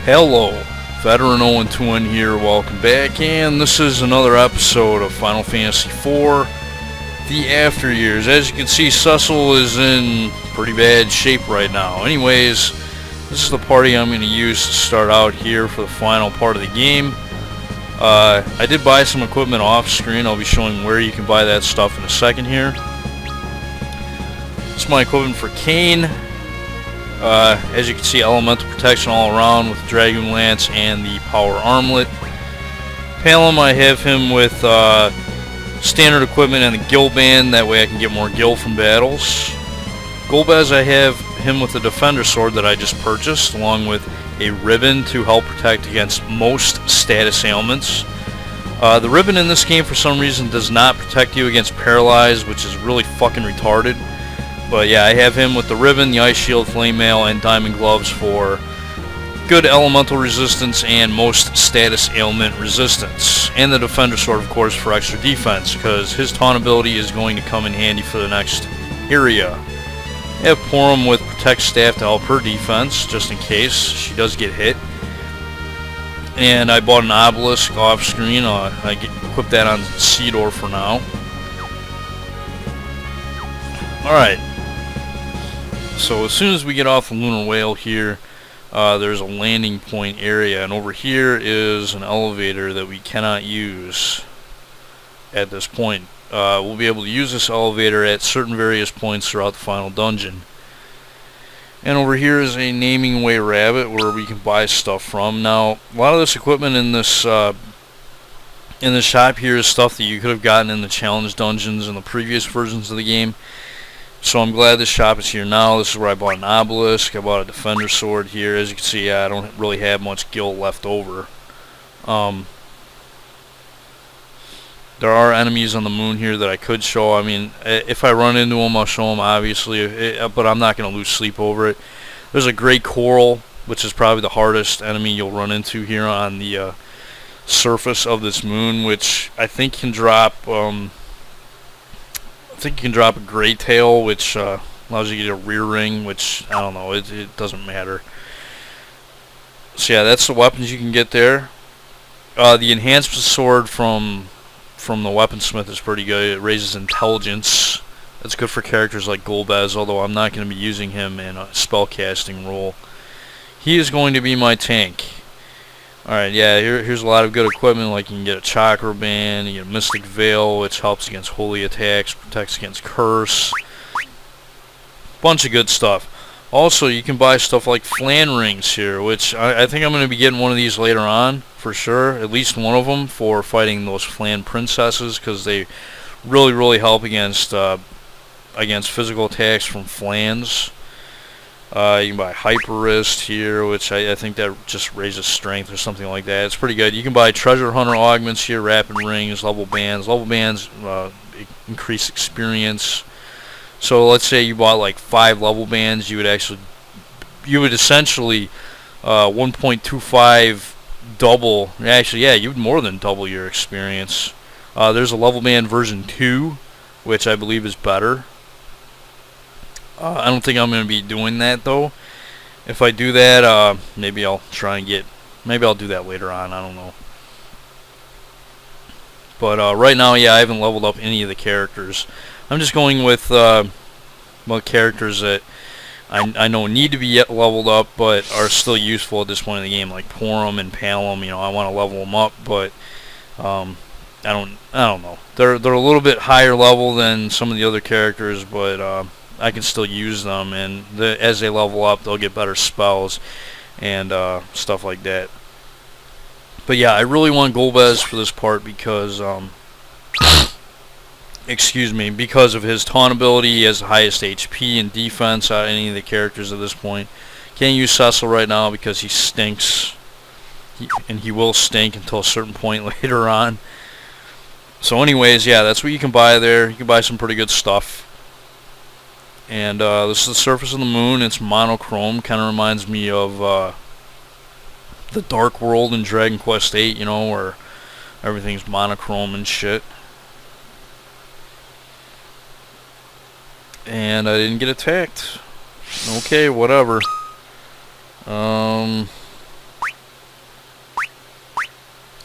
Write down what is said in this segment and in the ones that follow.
Hello, Veteran 0-2 here, welcome back, and this is another episode of Final Fantasy IV, The After Years. As you can see, Cecil is in pretty bad shape right now. Anyways, this is the party I'm going to use to start out here for the final part of the game. I did buy some equipment off screen. I'll be showing where you can buy that stuff in a second here. This is my equipment for Kain. As you can see, elemental protection all around with the Dragon Lance and the Power Armlet. Palom, I have him with standard equipment and the Gil Band, that way I can get more Gil from battles. Golbez, I have him with the Defender Sword that I just purchased, along with a ribbon to help protect against most status ailments. The ribbon in this game for some reason does not protect you against paralyzed, which is really fucking retarded. But yeah, I have him with the ribbon, the ice shield, flame mail, and diamond gloves for good elemental resistance and most status ailment resistance. And the Defender Sword, of course, for extra defense, because his taunt ability is going to come in handy for the next area. I have Porum with Protect Staff to help her defense, just in case she does get hit. And I bought an obelisk off screen. I equipped that on Cedar for now. Alright. So as soon as we get off the Lunar Whale here, there's a landing point area, and over here is an elevator that we cannot use at this point. We'll be able to use this elevator at certain various points throughout the final dungeon. And over here is a Naming Way Rabbit where we can buy stuff from. Now, a lot of this equipment in this shop here is stuff that you could have gotten in the challenge dungeons in the previous versions of the game. So I'm glad this shop is here now. This is where I bought an obelisk. I bought a Defender Sword here. As you can see, I don't really have much Gil left over. There are enemies on the moon here that I could show. I mean, if I run into them, I'll show them, obviously. But I'm not going to lose sleep over it. There's a Great Coral, which is probably the hardest enemy you'll run into here on the surface of this moon, which I think can drop... I think you can drop a Grey Tail, which allows you to get a rear ring, which, I don't know, it doesn't matter. So yeah, that's the weapons you can get there. The enhancement sword from the weaponsmith is pretty good. It raises intelligence. That's good for characters like Golbez, although I'm not going to be using him in a spellcasting role. He is going to be my tank. Alright, yeah, here's a lot of good equipment, like you can get a Chakra Band, you get a Mystic Veil, which helps against holy attacks, protects against curse. Bunch of good stuff. Also, you can buy stuff like Flan Rings here, which I think I'm going to be getting one of these later on, for sure. At least one of them for fighting those Flan Princesses, because they really help against physical attacks from Flans. You can buy Hyper Wrist here, which I think that just raises strength or something like that. It's pretty good. You can buy Treasure Hunter Augments here, Rapid Rings, Level Bands. Level Bands increase experience. So let's say you bought like 5 Level Bands, you would essentially 1.25 double. Actually, yeah, you would more than double your experience. There's a Level Band version 2, which I believe is better. I don't think I'm going to be doing that, though. If I do that, maybe I'll try and get... Maybe I'll do that later on, I don't know. But right now, yeah, I haven't leveled up any of the characters. I'm just going with characters that I know need to be yet leveled up, but are still useful at this point in the game, like Porum and Palom. You know, I want to level them up, but I don't know. They're a little bit higher level than some of the other characters, but I can still use them, and as they level up, they'll get better spells and stuff like that. But yeah, I really want Golbez for this part because, because of his taunt ability. He has the highest HP and defense out of any of the characters at this point. Can't use Cecil right now because he stinks, and he will stink until a certain point later on. So anyways, yeah, that's what you can buy there. You can buy some pretty good stuff. And this is the surface of the moon. It's monochrome. Kind of reminds me of the Dark World in Dragon Quest VIII, you know, where everything's monochrome and shit. And I didn't get attacked. Okay, whatever.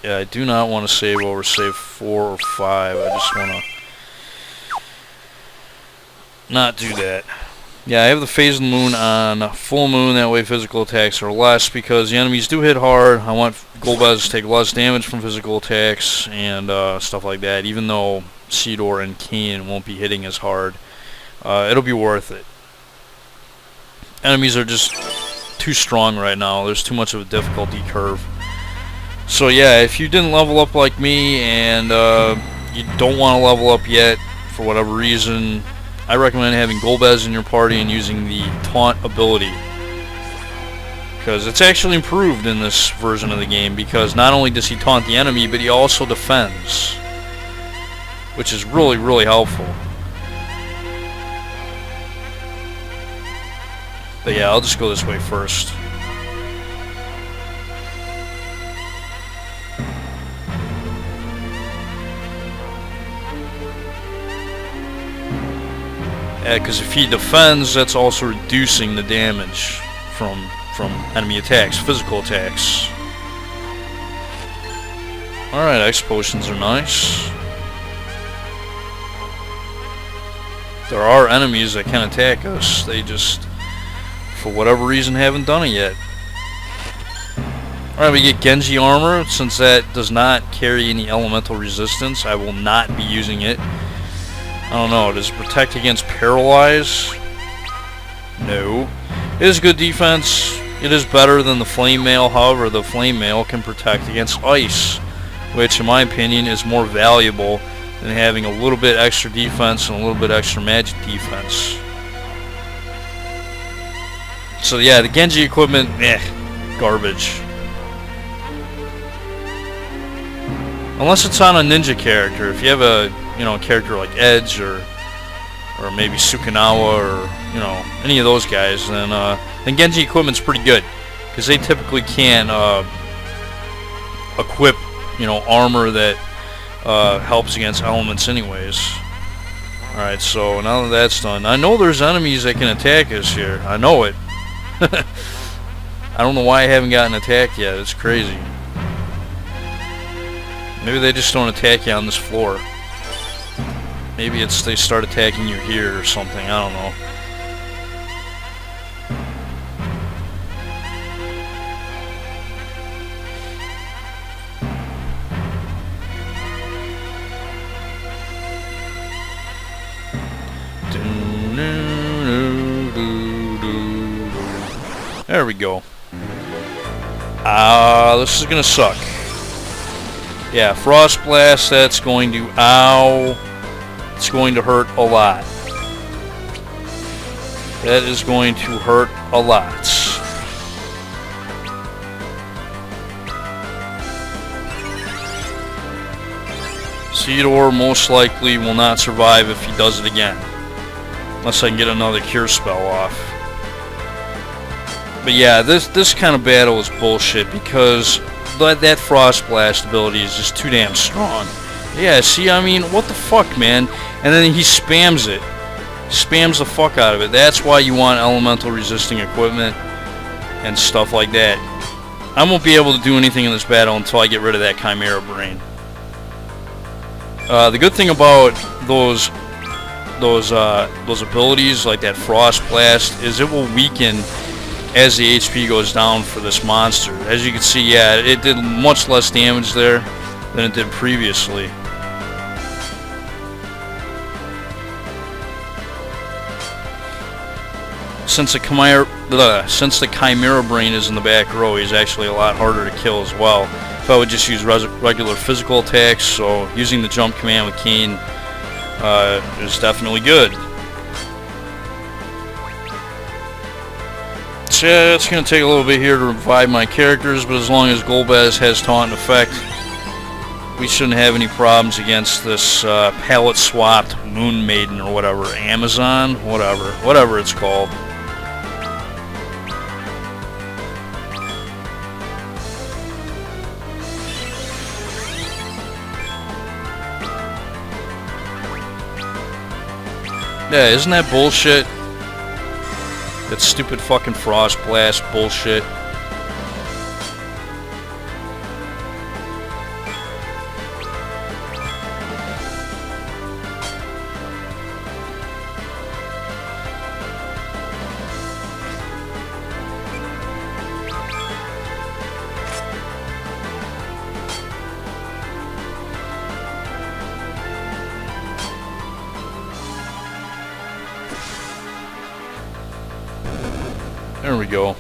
Yeah, I do not want to save over save 4 or 5. I just want to not do that. Yeah, I have the phase of the moon on full moon. That way physical attacks are less because the enemies do hit hard. I want Golbez to take less damage from physical attacks and stuff like that. Even though Sidor and Kane won't be hitting as hard, it'll be worth it. Enemies are just too strong right now. There's too much of a difficulty curve. So yeah, if you didn't level up like me and you don't want to level up yet for whatever reason, I recommend having Golbez in your party and using the taunt ability, because it's actually improved in this version of the game, because not only does he taunt the enemy, but he also defends, which is really, really helpful. But yeah, I'll just go this way first. Yeah, because if he defends, that's also reducing the damage from enemy attacks, physical attacks. Alright, X potions are nice. There are enemies that can attack us. They just, for whatever reason, haven't done it yet. Alright, we get Genji armor. Since that does not carry any elemental resistance, I will not be using it. I don't know, does it protect against paralyze? No. It is good defense. It is better than the flame mail. However, the flame mail can protect against ice, which in my opinion is more valuable than having a little bit extra defense and a little bit extra magic defense. So yeah, the Genji equipment, garbage. Unless it's on a ninja character. If you have a character like Edge or maybe Sukanawa or any of those guys, then Genji equipment's pretty good, because they typically can equip armor that helps against elements anyways. Alright, so now that that's done, I know there's enemies that can attack us here. I know it. I don't know why I haven't gotten attacked yet. It's crazy. Maybe they just don't attack you on this floor. Maybe it's they start attacking you here or something. I don't know. There we go. This is gonna suck. Yeah, Frost Blast, that's going to, ow, it's going to hurt a lot. That is going to hurt a lot. Sidor most likely will not survive if he does it again. Unless I can get another cure spell off. But yeah, this kind of battle is bullshit, because that Frost Blast ability is just too damn strong. Yeah, see, I mean, what the fuck, man? And then he spams it. Spams the fuck out of it. That's why you want elemental resisting equipment and stuff like that. I won't be able to do anything in this battle until I get rid of that Chimera Brain. The good thing about those abilities, like that Frost Blast, is it will weaken as the HP goes down for this monster. As you can see, yeah, it did much less damage there than it did previously. Since the Chimera Brain is in the back row, he's actually a lot harder to kill as well. If I would just use regular physical attacks, so using the jump command with Kane is definitely good. So yeah, it's going to take a little bit here to revive my characters, but as long as Golbez has taunt in effect, we shouldn't have any problems against this palette swapped Moon Maiden or whatever, Amazon, whatever it's called. Yeah, isn't that bullshit? That stupid fucking Frost Blast bullshit. we go.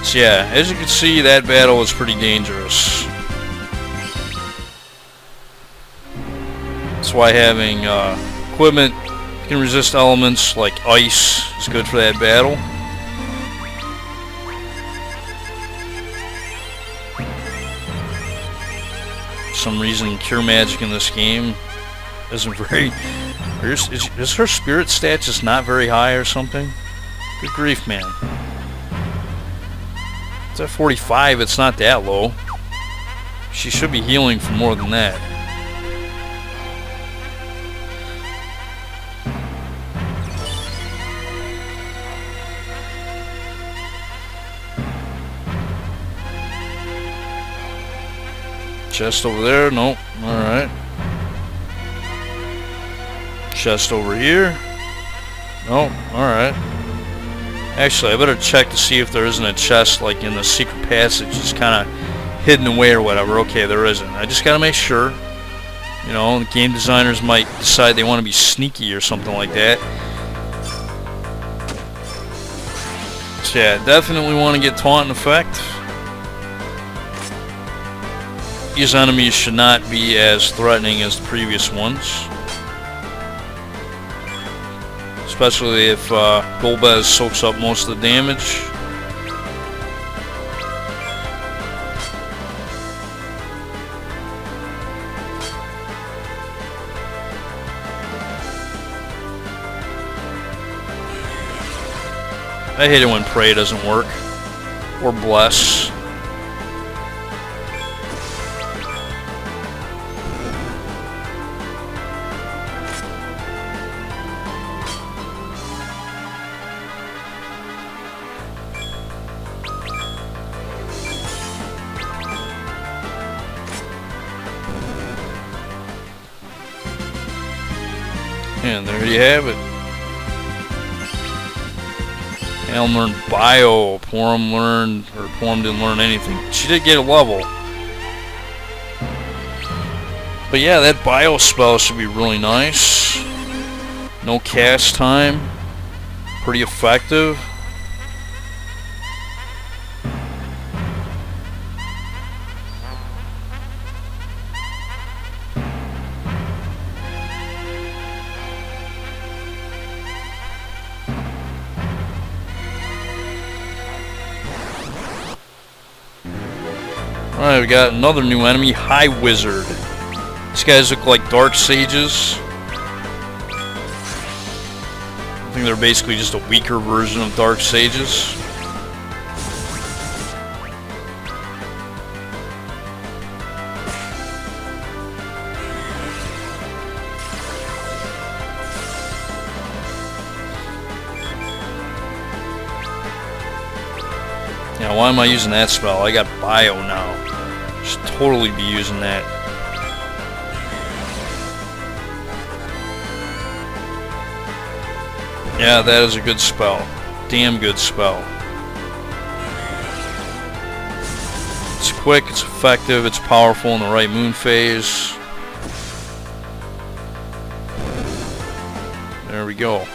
So yeah, as you can see, that battle was pretty dangerous. That's why having equipment that can resist elements like ice is good for that battle. For some reason, cure magic in this game isn't very... Is her spirit stat just not very high or something? Good grief, man. It's at 45, it's not that low. She should be healing for more than that. Chest over there, nope, alright. Chest over here, nope, alright. Actually, I better check to see if there isn't a chest like in the secret passage, just kind of hidden away or whatever. Okay, there isn't. I just gotta make sure. You know, the game designers might decide they want to be sneaky or something like that. So yeah, definitely want to get taunt in effect. These enemies should not be as threatening as the previous ones. Especially if Golbez soaks up most of the damage. I hate it when Pray doesn't work. Or Bless. And there you have it. Elm learned Bio. Porum learned, or Porum didn't learn anything. She did get a level. But yeah, that Bio spell should be really nice. No cast time. Pretty effective. Alright, we got another new enemy, High Wizard. These guys look like Dark Sages. I think they're basically just a weaker version of Dark Sages. Yeah, why am I using that spell? I got Bio now. Should totally be using that. Yeah, that is a good spell. Damn good spell. It's quick, it's effective, it's powerful in the right moon phase. There we go.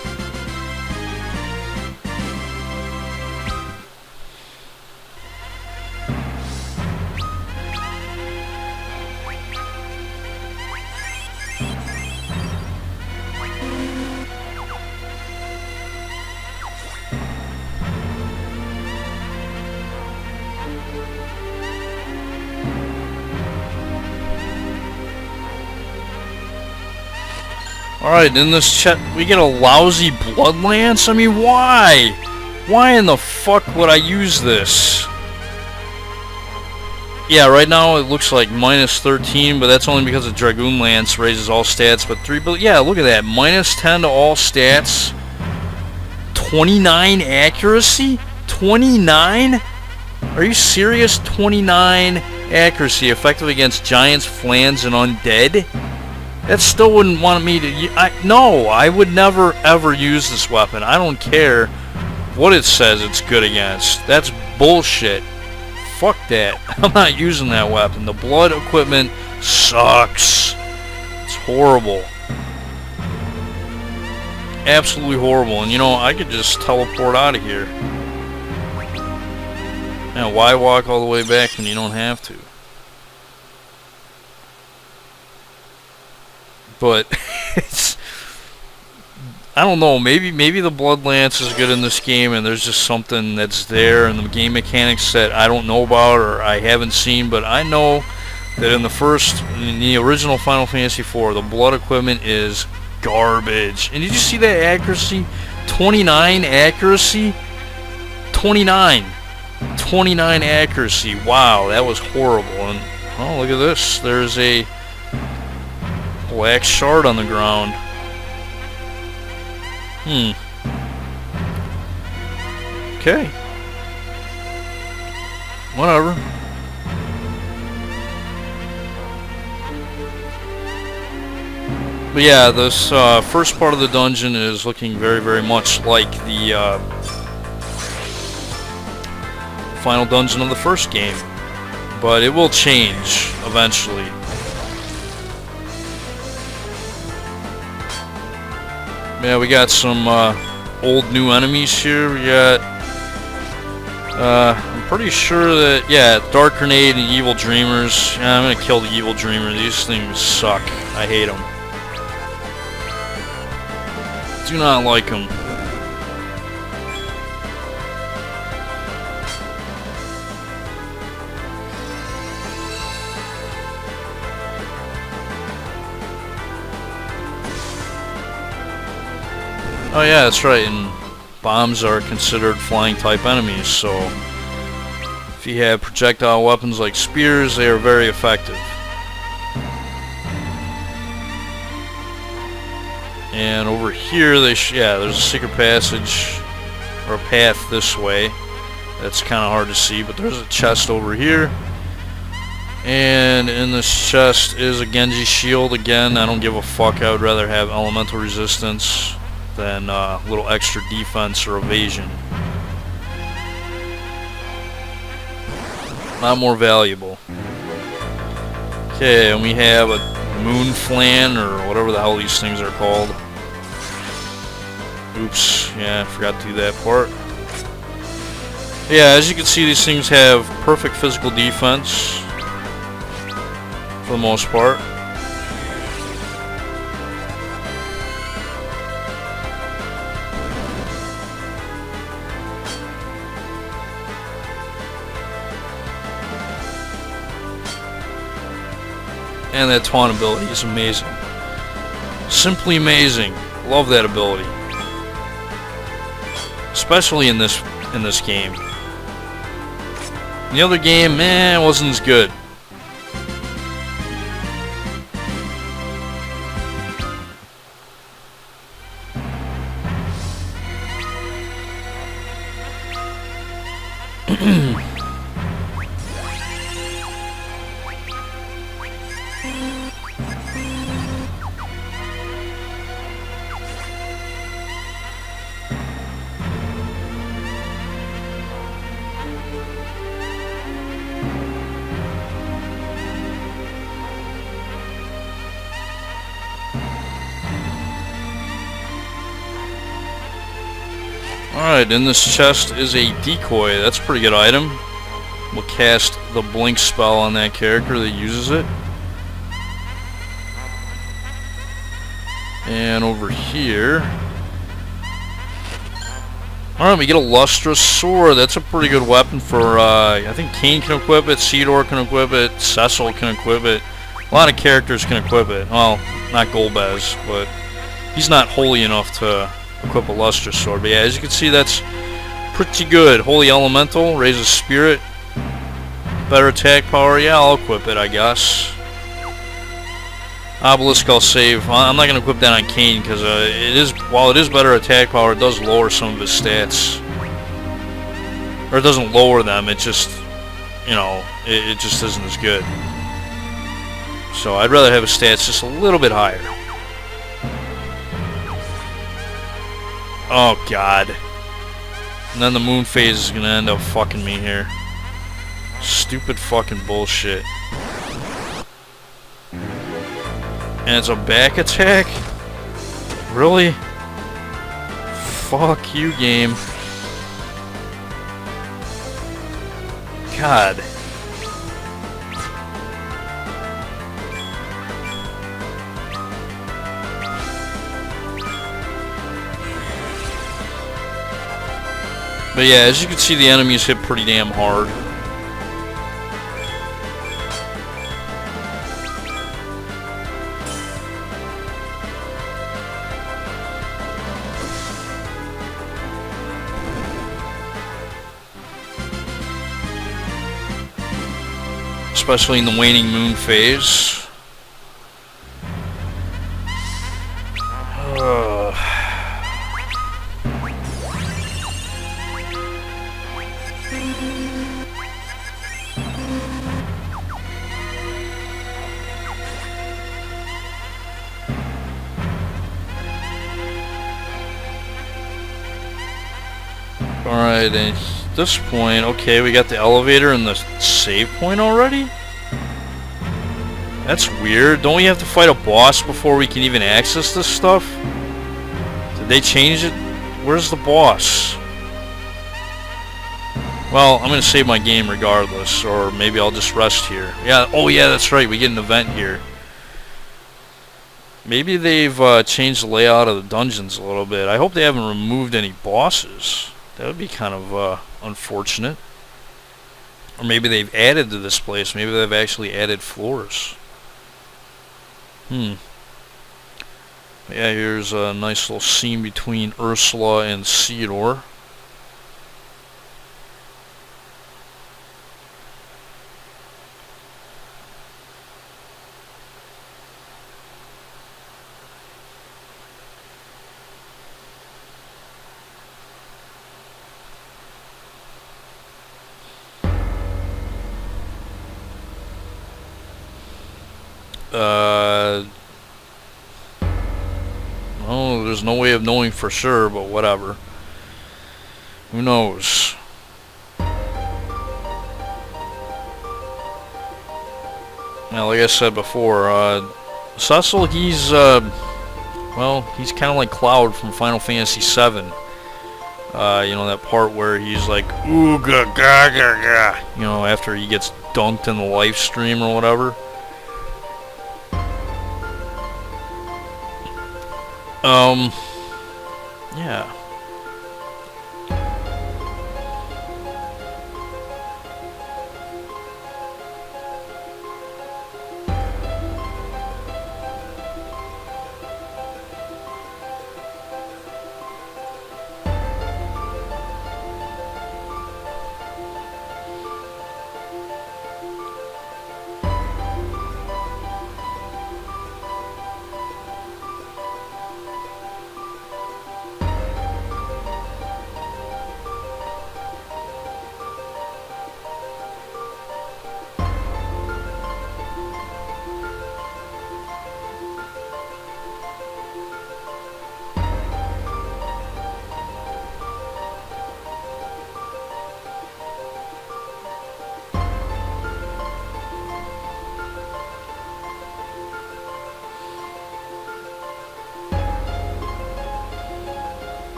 Alright, in this chat, we get a lousy Blood Lance? I mean, why? Why in the fuck would I use this? Yeah, right now it looks like minus 13, but that's only because the Dragoon Lance raises all stats but 3. But yeah, look at that. Minus 10 to all stats. 29 accuracy? 29? Are you serious? 29 accuracy, effective against giants, flans, and undead? That still wouldn't want me to... No, I would never ever use this weapon. I don't care what it says it's good against. That's bullshit. Fuck that. I'm not using that weapon. The blood equipment sucks. It's horrible. Absolutely horrible. And you know, I could just teleport out of here. Now, why walk all the way back when you don't have to? But it's, I don't know. Maybe the Blood Lance is good in this game, and there's just something that's there in the game mechanics that I don't know about or I haven't seen. But I know that in the original Final Fantasy IV, the blood equipment is garbage. And did you see that accuracy? 29 accuracy? 29 accuracy. Wow, that was horrible. And oh, look at this. There's a black shard on the ground. Okay. Whatever. But yeah, this first part of the dungeon is looking very, very much like the final dungeon of the first game. But it will change eventually. Yeah, we got some old new enemies here. We got, I'm pretty sure that, yeah, Dark Grenade and Evil Dreamers. Yeah, I'm gonna kill the Evil Dreamer. These things suck. I hate them. Do not like them. Oh yeah, that's right, and bombs are considered flying type enemies, so if you have projectile weapons like spears, they are very effective. And over here, yeah, there's a secret passage, or a path this way. That's kind of hard to see, but there's a chest over here. And in this chest is a Genji shield. Again, I don't give a fuck. I would rather have elemental resistance than a little extra defense or evasion. Not more valuable. Okay, and we have a moon flan, or whatever the hell these things are called. Oops, yeah, I forgot to do that part. Yeah, as you can see, these things have perfect physical defense for the most part. And that taunt ability is amazing. Simply amazing. Love that ability. Especially in this game. In the other game, it wasn't as good. Alright, in this chest is a decoy. That's a pretty good item. We'll cast the blink spell on that character that uses it. And over here, alright, we get a lustrous sword. That's a pretty good weapon for, I think Cain can equip it, Cedar can equip it, Cecil can equip it. A lot of characters can equip it. Well, not Golbez, but he's not holy enough to equip a lustrous sword. But yeah, as you can see, that's pretty good. Holy Elemental, raises spirit, better attack power. Yeah, I'll equip it, I guess. Obelisk I'll save. I'm not going to equip that on Cain because while it is better attack power, it does lower some of his stats. Or it doesn't lower them, it just, you know, it just isn't as good. So I'd rather have his stats just a little bit higher. Oh god. And then the moon phase is going to end up fucking me here. Stupid fucking bullshit. And it's a back attack? Really? Fuck you, game. God. But yeah, as you can see, the enemies hit pretty damn hard. Especially in the waning moon phase. Alright, and at this point, okay, we got the elevator and the save point already? That's weird. Don't we have to fight a boss before we can even access this stuff? Did they change it? Where's the boss? Well, I'm gonna save my game regardless, or maybe I'll just rest here. Yeah, oh yeah, that's right, we get an event here. Maybe they've changed the layout of the dungeons a little bit. I hope they haven't removed any bosses. That would be kind of unfortunate. Or maybe they've added to this place. Maybe they've actually added floors. Yeah, here's a nice little scene between Ursula and Theodore. Well, there's no way of knowing for sure, but whatever. Who knows? Now, like I said before, Cecil, he's, well, he's kind of like Cloud from Final Fantasy VII. You know, that part where he's like, ooga ga ga ga, you know, after he gets dunked in the live stream or whatever. Yeah.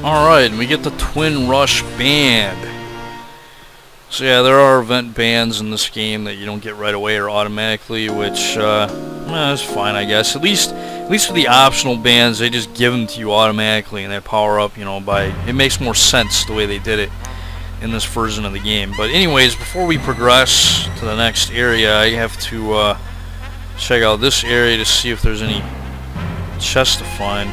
Alright, and we get the Twin Rush Band. So yeah, there are event bands in this game that you don't get right away or automatically, which is fine, I guess. At least for the optional bands, they just give them to you automatically, and they power up, you know, by... It makes more sense the way they did it in this version of the game. But anyways, before we progress to the next area, I have to check out this area to see if there's any chests to find.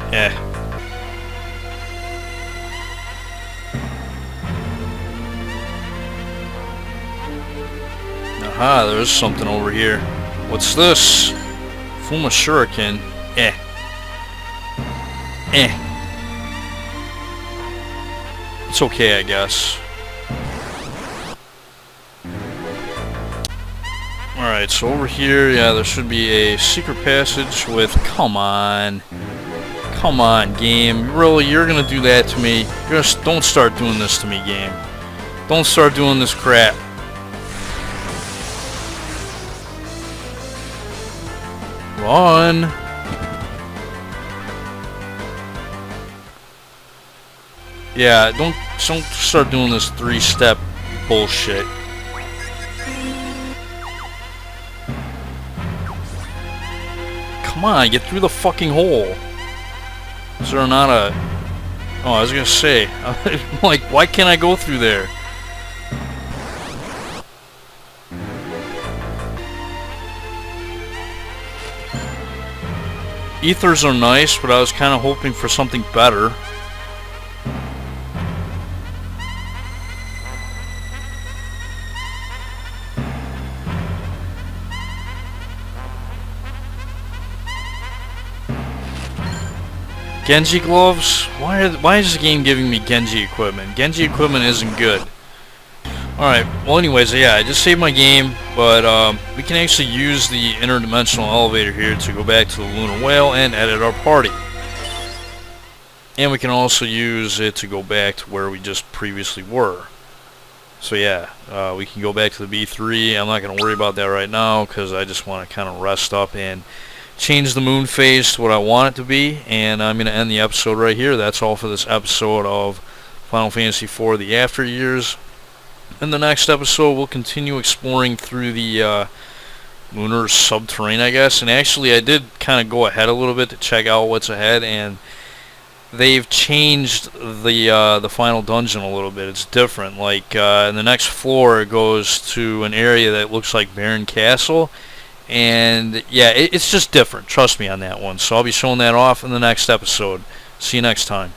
Yeah. Aha, there's something over here. What's this? Fuma Shuriken. It's okay, I guess. Alright, so over here, yeah, there should be a secret passage with... Come on. Come on, game. Really, you're gonna do that to me? Don't start doing this to me, game. Don't start doing this crap. Run. Yeah, don't start doing this 3-step bullshit. Come on, get through the fucking hole. Is there not a... Oh, I was gonna say, like, why can't I go through there? Ethers are nice, but I was kind of hoping for something better. Genji gloves? Why is this game giving me Genji equipment? Genji equipment isn't good. Alright, well anyways, yeah, I just saved my game, but we can actually use the interdimensional elevator here to go back to the Lunar Whale and edit our party. And we can also use it to go back to where we just previously were. So yeah, we can go back to the B3. I'm not going to worry about that right now because I just want to kind of rest up and change the moon phase to what I want it to be, and I'm going to end the episode right here. That's all for this episode of Final Fantasy IV The After Years. In the next episode, we'll continue exploring through the lunar subterranean, I guess. And actually, I did kind of go ahead a little bit to check out what's ahead, and they've changed the final dungeon a little bit. It's different. Like, in the next floor, it goes to an area that looks like Baron Castle. And yeah, it's just different. Trust me on that one. So I'll be showing that off in the next episode. See you next time.